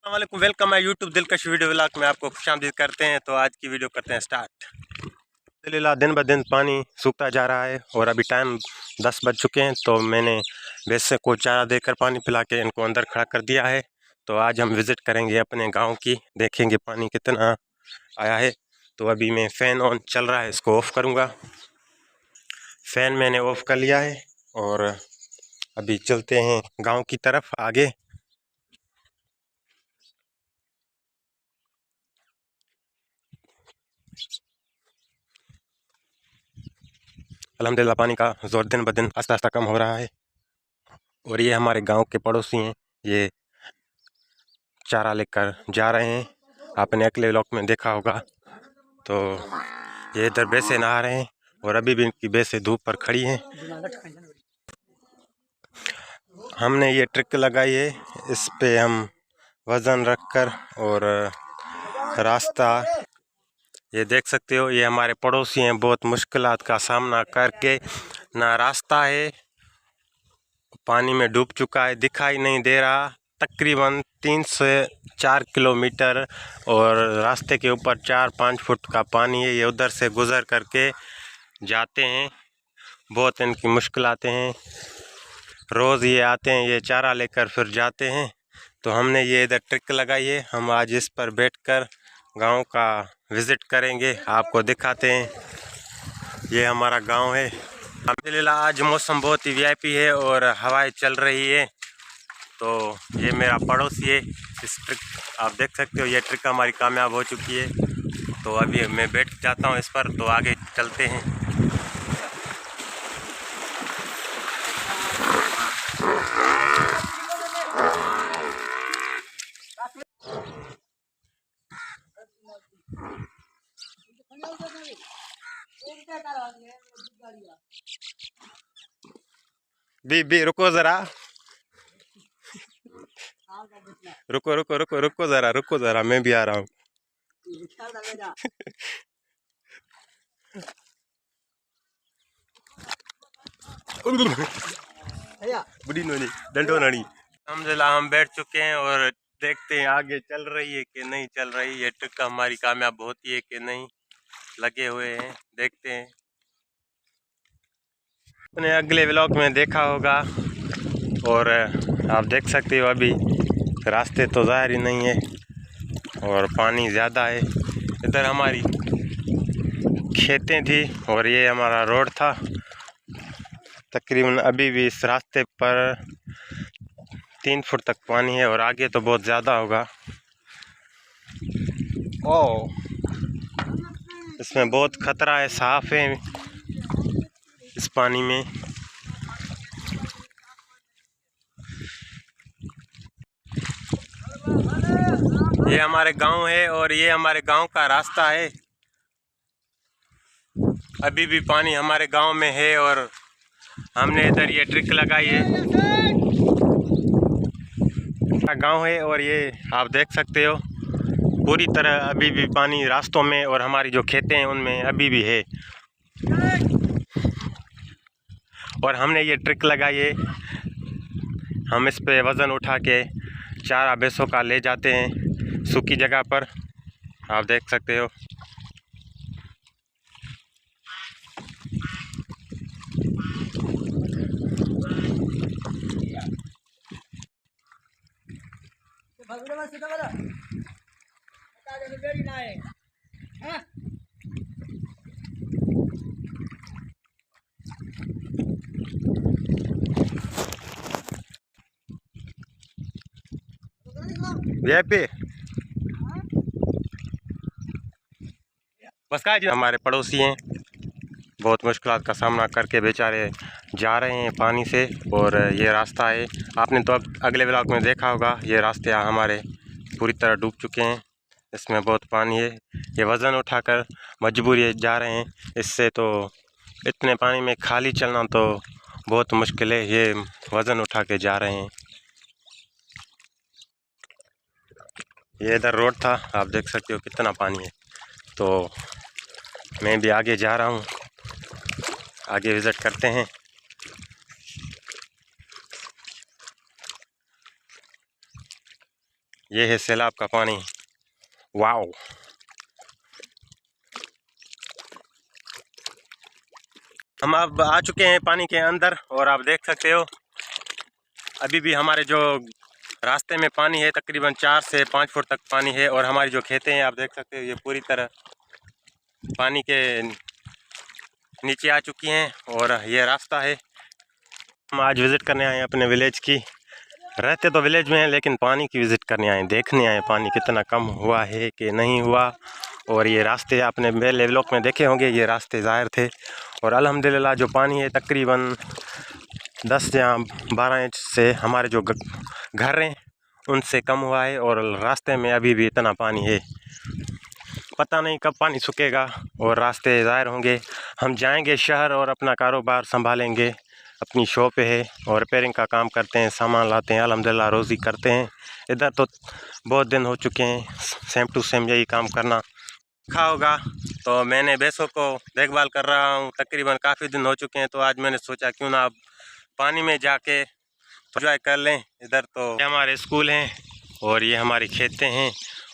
अस्सलामुअलैकुम, वेलकम है यूट्यूब दिलकश वीडियो व्लॉग में। आपको खुशामदीद करते हैं। तो आज की वीडियो करते हैं स्टार्ट। अल्हम्दुलिल्लाह दिन ब दिन पानी सूखता जा रहा है और अभी टाइम 10 बज चुके हैं। तो मैंने भैंस को चारा देकर पानी पिला के इनको अंदर खड़ा कर दिया है। तो आज हम विज़िट करेंगे अपने गांव की, देखेंगे पानी कितना आया है। तो अभी मैं फ़ैन ऑन चल रहा है, इसको ऑफ़ करूँगा। फ़ैन मैंने ऑफ़ कर लिया है और अभी चलते हैं गाँव की तरफ आगे। अल्हम्दुलिल्लाह पानी का ज़ोर दिन ब दिन आस्ता आस्ता कम हो रहा है। और ये हमारे गांव के पड़ोसी हैं, ये चारा लेकर जा रहे हैं। आपने अगले व्लॉग में देखा होगा। तो ये इधर भैंसे नहा रहे हैं और अभी भी इनकी भैंसे धूप पर खड़ी हैं। हमने ये ट्रिक लगाई है, इस पे हम वज़न रखकर और रास्ता, ये देख सकते हो, ये हमारे पड़ोसी हैं। बहुत मुश्किलात का सामना करके, ना रास्ता है, पानी में डूब चुका है, दिखाई नहीं दे रहा। तकरीबन 3 से 4 किलोमीटर और रास्ते के ऊपर 4-5 फुट का पानी है। ये उधर से गुज़र करके जाते हैं। बहुत इनकी मुश्किलातें हैं। रोज़ ये आते हैं, ये चारा लेकर फिर जाते हैं। तो हमने ये इधर ट्रिक लगाई है। हम आज इस पर बैठकर गांव का विज़िट करेंगे, आपको दिखाते हैं। ये हमारा गांव है। अल्हम्दुलिल्लाह आज मौसम बहुत ही वीआईपी है और हवाएं चल रही है। तो ये मेरा पड़ोसी है। इस ट्रिक आप देख सकते हो, ये ट्रिक हमारी कामयाब हो चुकी है। तो अभी मैं बैठ जाता हूँ इस पर, तो आगे चलते हैं। बी रुको ज़रा, रुको रुको रुको रुको ज़रा, मैं भी आ रहा हूँ। बुढ़ी नोनी डंडो नड़ी। अल्हम्दुलिल्लाह हम बैठ चुके हैं और देखते हैं आगे चल रही है कि नहीं चल रही। ये ट्रिक हमारी कामयाब होती है कि नहीं, लगे हुए हैं, देखते हैं। अपने अगले व्लॉग में देखा होगा। और आप देख सकते हो अभी रास्ते तो ज़ाहिर ही नहीं है और पानी ज़्यादा है। इधर हमारी खेतें थी और ये हमारा रोड था। तकरीबन अभी भी इस रास्ते पर 3 फुट तक पानी है और आगे तो बहुत ज़्यादा होगा। ओह, इसमें बहुत ख़तरा है, साफ़ है इस पानी में। ये हमारे गांव है और ये हमारे गांव का रास्ता है। अभी भी पानी हमारे गांव में है और हमने इधर ये ट्रिक लगाई है। गांव है और ये आप देख सकते हो, पूरी तरह अभी भी पानी रास्तों में और हमारी जो खेतें हैं उनमें अभी भी है। और हमने ये ट्रिक लगाई है, हम इस पे वज़न उठा के चारा भैंसों का ले जाते हैं सूखी जगह पर, आप देख सकते हो। पे बस का हमारे पड़ोसी हैं, बहुत मुश्किल का सामना करके बेचारे जा रहे हैं पानी से। और ये रास्ता है, आपने तो अब अगले व्लॉग में देखा होगा। ये रास्ते हमारे पूरी तरह डूब चुके हैं, इसमें बहुत पानी है। ये वज़न उठाकर मजबूरी जा रहे हैं, इससे तो इतने पानी में खाली चलना तो बहुत मुश्किल है। ये वज़न उठा के जा रहे हैं। ये इधर रोड था, आप देख सकते हो कितना पानी है। तो मैं भी आगे जा रहा हूँ, आगे विज़िट करते हैं। ये है सैलाब का पानी। वाओ, हम अब आ चुके हैं पानी के अंदर और आप देख सकते हो अभी भी हमारे जो रास्ते में पानी है तकरीबन 4 से 5 फुट तक पानी है। और हमारी जो खेतें हैं आप देख सकते हो ये पूरी तरह पानी के नीचे आ चुकी हैं। और ये रास्ता है, हम आज विज़िट करने आए हैं अपने विलेज की। रहते तो विलेज में हैं लेकिन पानी की विज़िट करने आए, देखने आए पानी कितना कम हुआ है कि नहीं हुआ। और ये रास्ते आपने पहले व्लॉग में देखे होंगे, ये रास्ते ज़ाहिर थे। और अल्हम्दुलिल्लाह जो पानी है तकरीबन 10 या 12 इंच से हमारे जो घर हैं उनसे कम हुआ है। और रास्ते में अभी भी इतना पानी है, पता नहीं कब पानी सूखेगा और रास्ते ज़ाहिर होंगे। हम जाएंगे शहर और अपना कारोबार संभालेंगे। अपनी शॉप है और रिपेयरिंग का काम करते हैं, सामान लाते हैं, अल्हम्दुलिल्लाह रोज़ी करते हैं। इधर तो बहुत दिन हो चुके हैं सेम टू सेम यही काम करना। देखा होगा तो मैंने भैंसों को देखभाल कर रहा हूँ तकरीबन काफ़ी दिन हो चुके हैं। तो आज मैंने सोचा क्यों ना अब पानी में जाके एंजॉय कर लें। इधर तो ये हमारे स्कूल हैं और ये हमारी खेतें हैं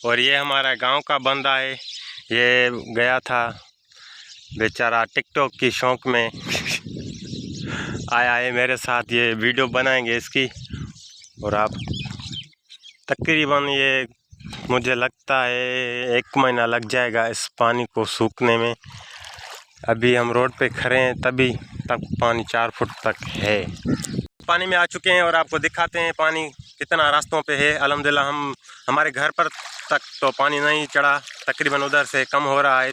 और ये हमारा गांव का बंदा है। ये गया था बेचारा टिकटॉक की शौक़ में आया है मेरे साथ, ये वीडियो बनाएंगे इसकी। और आप तकरीबन ये मुझे लगता है 1 महीना लग जाएगा इस पानी को सूखने में। अभी हम रोड पे खड़े हैं तभी तक पानी 4 फुट तक है। पानी में आ चुके हैं और आपको दिखाते हैं पानी कितना रास्तों पे है। अल्हम्दुलिल्लाह हमारे घर पर तक तो पानी नहीं चढ़ा, तकरीबन उधर से कम हो रहा है,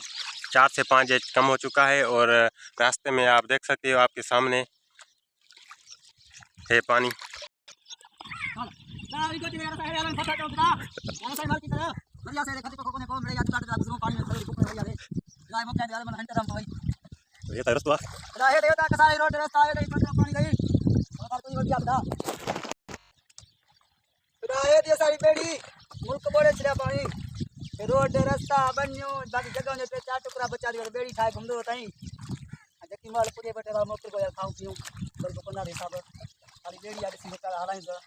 4 से 5 इंच कम हो चुका है। और रास्ते में आप देख सकते हो आपके सामने है पानी। मुल्क बोले पानी रोड रास्ता बन्यो बाकी जगह ने पे 4 टुकड़ा बचा दियो बेड़ी खाए घुमदो तई जकी माल पुजे बटे मोटर को खाऊ पियो कर को ना हिसाब खाली बेड़ी आ सी होता हलाई तो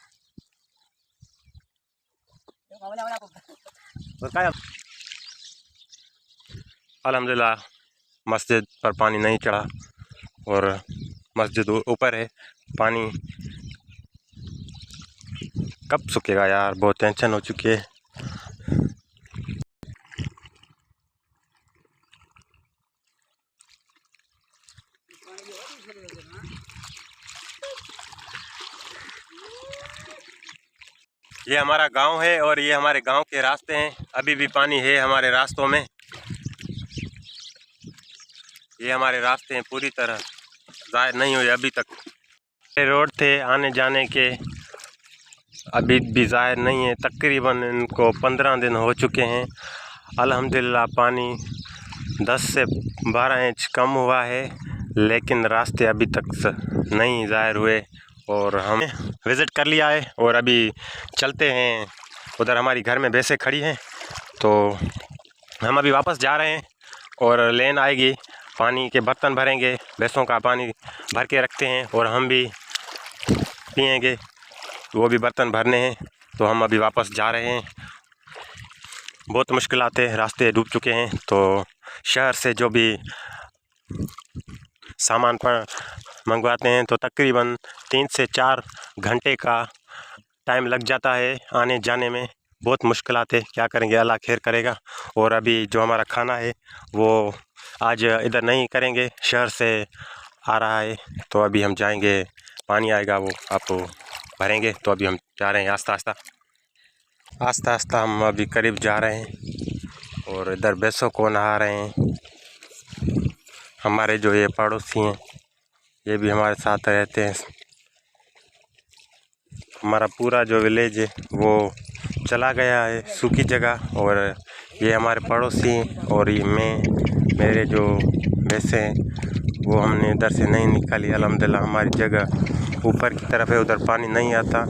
अल्हम्दुलिल्लाह मस्जिद पर पानी नहीं चढ़ा और मस्जिद ऊपर है। पानी कब सूखेगा यार, बहुत टेंशन हो चुकी है। ये हमारा गांव है और ये हमारे गांव के रास्ते हैं। अभी भी पानी है हमारे रास्तों में, ये हमारे रास्ते हैं पूरी तरह ज़ाहिर नहीं हुए अभी तक। ये रोड थे आने जाने के, अभी भी ज़ाहिर नहीं है। तकरीबन इनको 15 दिन हो चुके हैं। अल्हम्दुलिल्लाह पानी 10 से 12 इंच कम हुआ है लेकिन रास्ते अभी तक नहीं ज़ाहिर हुए। और हम विज़िट कर लिया है और अभी चलते हैं। उधर हमारी घर में भैंसें खड़ी हैं तो हम अभी वापस जा रहे हैं और लेन आएगी, पानी के बर्तन भरेंगे, भैंसों का पानी भर के रखते हैं और हम भी पिएंगे, वो भी बर्तन भरने हैं। तो हम अभी वापस जा रहे हैं। बहुत मुश्किलात है, रास्ते डूब चुके हैं। तो शहर से जो भी सामान पर मंगवाते हैं तो तकरीबन 3 से 4 घंटे का टाइम लग जाता है आने जाने में। बहुत मुश्किलात है, क्या करेंगे, अल्लाह खैर करेगा। और अभी जो हमारा खाना है वो आज इधर नहीं करेंगे, शहर से आ रहा है तो अभी हम जाएंगे, पानी आएगा वो आपको भरेंगे। तो अभी हम जा रहे हैं आस्ता आस्ता हम अभी करीब जा रहे हैं और इधर भैंसों को नहा रहे हैं। हमारे जो ये पड़ोसी हैं ये भी हमारे साथ रहते हैं। हमारा पूरा जो विलेज है वो चला गया है सूखी जगह और ये हमारे पड़ोसी और ये मेरे जो भैंसें हैं वो हमने इधर से नहीं निकाली। अल्हम्दुलिल्लाह हमारी जगह ऊपर की तरफ है, उधर पानी नहीं आता,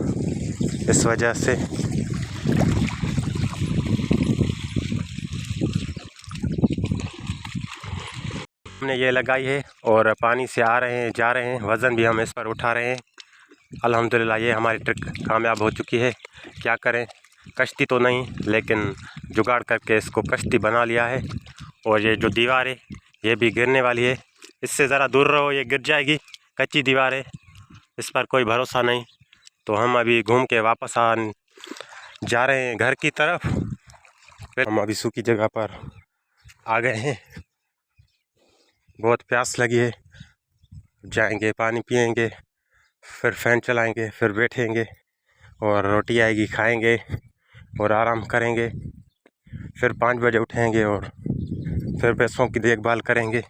इस वजह से हमने ये लगाई है और पानी से आ रहे हैं जा रहे हैं, वज़न भी हम इस पर उठा रहे हैं। अल्हम्दुलिल्लाह ये हमारी ट्रिक कामयाब हो चुकी है। क्या करें, कश्ती तो नहीं, लेकिन जुगाड़ करके इसको कश्ती बना लिया है। और ये जो दीवार है ये भी गिरने वाली है, इससे ज़रा दूर रहो, ये गिर जाएगी। कच्ची दीवार है, इस पर कोई भरोसा नहीं। तो हम अभी घूम के वापस जा रहे हैं घर की तरफ। फिर हम अभी सूखी जगह पर आ गए हैं, बहुत प्यास लगी है। जाएंगे, पानी पिएंगे, फिर फैन चलाएंगे, फिर बैठेंगे और रोटी आएगी खाएंगे और आराम करेंगे। फिर 5 बजे उठेंगे और फिर भैंसों की देखभाल करेंगे।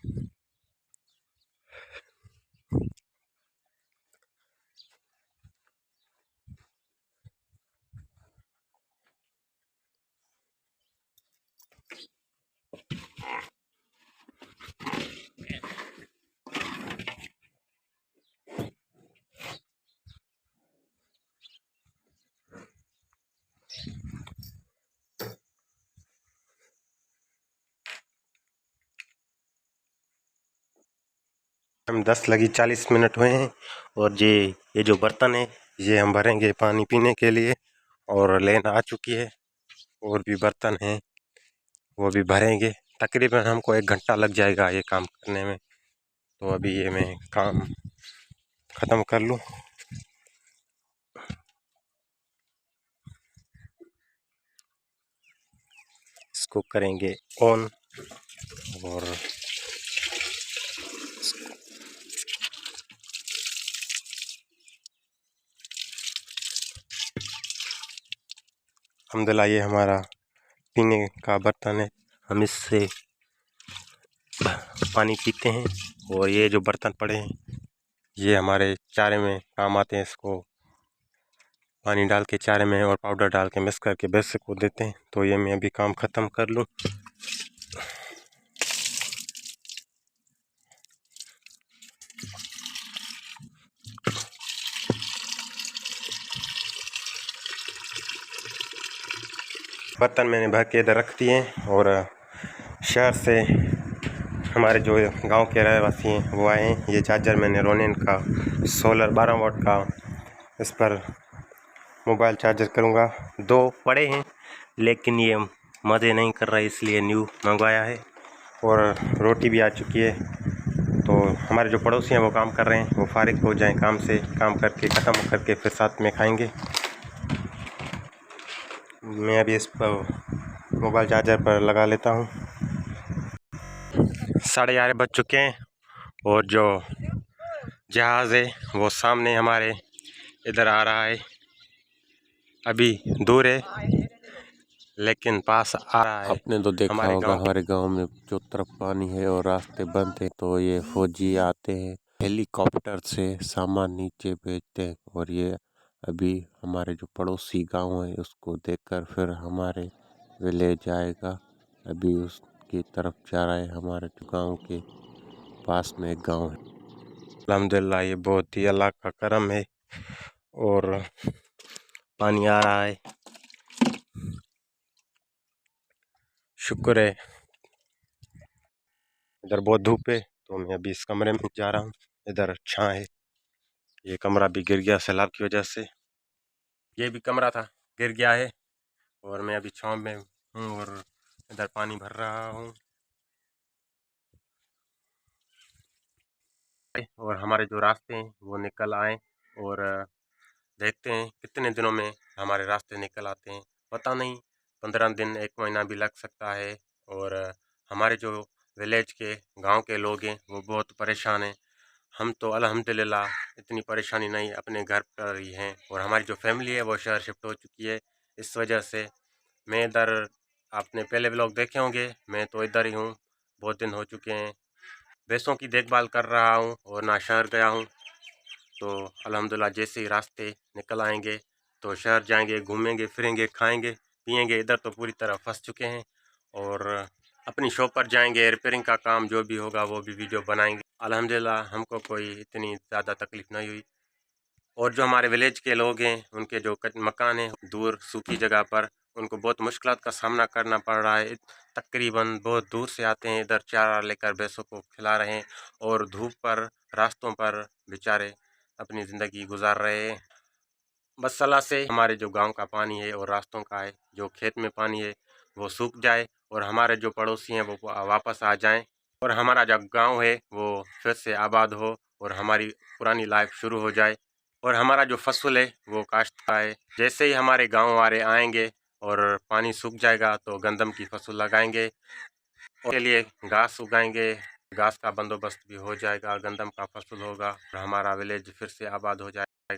हम 10 लगी 40 मिनट हुए हैं और ये जो बर्तन है ये हम भरेंगे पानी पीने के लिए। और लेन आ चुकी है, और भी बर्तन हैं वो भी भरेंगे। तकरीबन हमको 1 घंटा लग जाएगा ये काम करने में। तो अभी ये मैं काम ख़त्म कर लूँ। इसको करेंगे ऑन और अल्हम्दुलिल्लाह ये हमारा पीने का बर्तन है, हम इससे पानी पीते हैं। और ये जो बर्तन पड़े हैं ये हमारे चारे में काम आते हैं। इसको पानी डाल के चारे में और पाउडर डाल के मिक्स करके भैंस को देते हैं। तो ये मैं अभी काम ख़त्म कर लूँ। बर्तन मैंने भर के इधर रख दिए हैं और शहर से हमारे जो गांव के रहवासी हैं वो आए हैं। ये चार्जर मैंने रोनिन का सोलर 12 वाट का इस पर मोबाइल चार्जर करूंगा। 2 पड़े हैं लेकिन ये मज़े नहीं कर रहा है, इसलिए न्यू मंगवाया है। और रोटी भी आ चुकी है। तो हमारे जो पड़ोसी हैं वो काम कर रहे हैं, वो फारिग हो जाएं काम से, काम करके ख़त्म करके फिर साथ में खाएंगे। मैं अभी इस पर मोबाइल चार्जर पर लगा लेता हूँ। 11:30 बज चुके हैं और जो जहाज़ है वो सामने हमारे इधर आ रहा है। अभी दूर है लेकिन पास आ रहा है। आपने तो देखा हमारे होगा गांव हमारे गांव में जो तरफ पानी है और रास्ते बंद हैं, तो ये फौजी आते हैं, हेलीकॉप्टर से सामान नीचे भेजते हैं। और ये अभी हमारे जो पड़ोसी गांव है उसको देखकर फिर हमारे विलेज आएगा। अभी उसकी तरफ जा रहा है। हमारे गांव के पास में एक गांव है। अल्हम्दुलिल्लाह ये बहुत ही अल्लाह का करम है और पानी आ रहा है, शुक्र है। इधर बहुत धूप है तो मैं अभी इस कमरे में जा रहा हूँ। इधर छां है, ये कमरा भी गिर गया सैलाब की वजह से। ये भी कमरा था, गिर गया है और मैं अभी छांव में हूँ और इधर पानी भर रहा हूँ। और हमारे जो रास्ते हैं वो निकल आए और देखते हैं कितने दिनों में हमारे रास्ते निकल आते हैं। पता नहीं, 15 दिन 1 महीना भी लग सकता है। और हमारे जो विलेज के गांव के लोग हैं वो बहुत परेशान हैं। हम तो अल्हम्दुलिल्लाह इतनी परेशानी नहीं, अपने घर पर ही हैं। और हमारी जो फैमिली है वो शहर शिफ्ट हो चुकी है। इस वजह से मैं इधर, आपने पहले व्लॉग देखे होंगे, मैं तो इधर ही हूँ, बहुत दिन हो चुके हैं। भैंसों की देखभाल कर रहा हूँ और ना शहर गया हूँ। तो अल्हम्दुलिल्लाह जैसे ही रास्ते निकल आएंगे तो शहर जाएंगे, घूमेंगे फिरेंगे, खाएंगे पिएंगे। इधर तो पूरी तरह फंस चुके हैं और अपनी शॉप पर जाएंगे, रिपेयरिंग का काम जो भी होगा वो भी वीडियो बनाएंगे। अल्हम्दुलिल्लाह हमको कोई इतनी ज़्यादा तकलीफ़ नहीं हुई। और जो हमारे विलेज के लोग हैं उनके जो मकान हैं दूर सूखी जगह पर, उनको बहुत मुश्किलात का सामना करना पड़ रहा है। तकरीबन बहुत दूर से आते हैं, इधर चारा लेकर भैंसों को खिला रहे हैं और धूप पर रास्तों पर बेचारे अपनी ज़िंदगी गुजार रहे हैं। बस अल्लाह से हमारे जो गांव का पानी है और रास्तों का है, जो खेत में पानी है वो सूख जाए और हमारे जो पड़ोसी हैं वो वापस आ जाएं और हमारा जो गांव है वो फिर से आबाद हो और हमारी पुरानी लाइफ शुरू हो जाए और हमारा जो फसल है वो काश्त का है। जैसे ही हमारे गांव वाले आएंगे और पानी सूख जाएगा तो गंदम की फसल लगाएंगे और के लिए घास उगाएंगे, घास का बंदोबस्त भी हो जाएगा, गंदम का फसल होगा और हमारा विलेज फिर से आबाद हो जाएगा।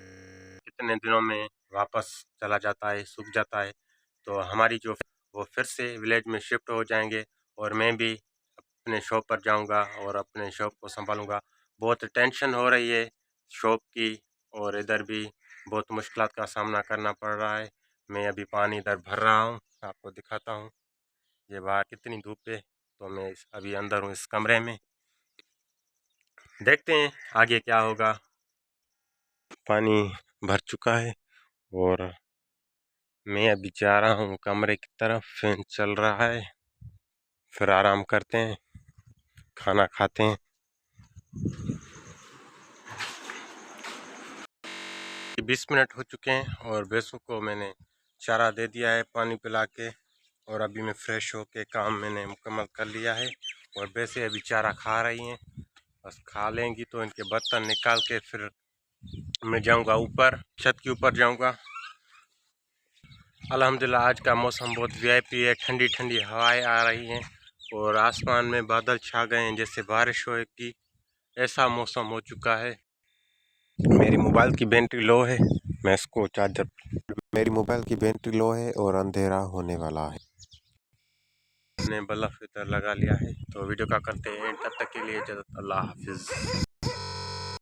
कितने दिनों में वापस चला जाता है, सूख जाता है, तो हमारी जो वो फिर से विलेज में शिफ्ट हो जाएंगे और मैं भी अपने शॉप पर जाऊंगा और अपने शॉप को संभालूंगा। बहुत टेंशन हो रही है शॉप की और इधर भी बहुत मुश्किलात का सामना करना पड़ रहा है। मैं अभी पानी इधर भर रहा हूँ, आपको दिखाता हूँ। ये बाहर कितनी धूप है, तो मैं अभी अंदर हूँ इस कमरे में। देखते हैं आगे क्या होगा। पानी भर चुका है और मैं अभी जा रहा हूँ कमरे की तरफ। फैन चल रहा है, फिर आराम करते हैं, खाना खाते हैं। 20 मिनट हो चुके हैं और भैंसों को मैंने चारा दे दिया है पानी पिला के और अभी मैं फ्रेश होके काम मैंने मुकम्मल कर लिया है और भैंसें अभी चारा खा रही हैं। बस खा लेंगी तो इनके बर्तन निकाल के फिर मैं जाऊंगा ऊपर, छत के ऊपर जाऊंगा। अल्हम्दुलिल्लाह आज का मौसम बहुत वीआईपी है, ठंडी ठंडी हवाएं आ रही हैं और आसमान में बादल छा गए हैं जैसे बारिश होगी, ऐसा मौसम हो चुका है। मेरी मोबाइल की बैटरी लो है, मैं इसको चार्जर मेरी मोबाइल की बैटरी लो है और अंधेरा होने वाला है। ने बल्ब इधर लगा लिया है। तो वीडियो का करते हैं, तब तक के लिए इजाज़त, अल्लाह हाफिज़।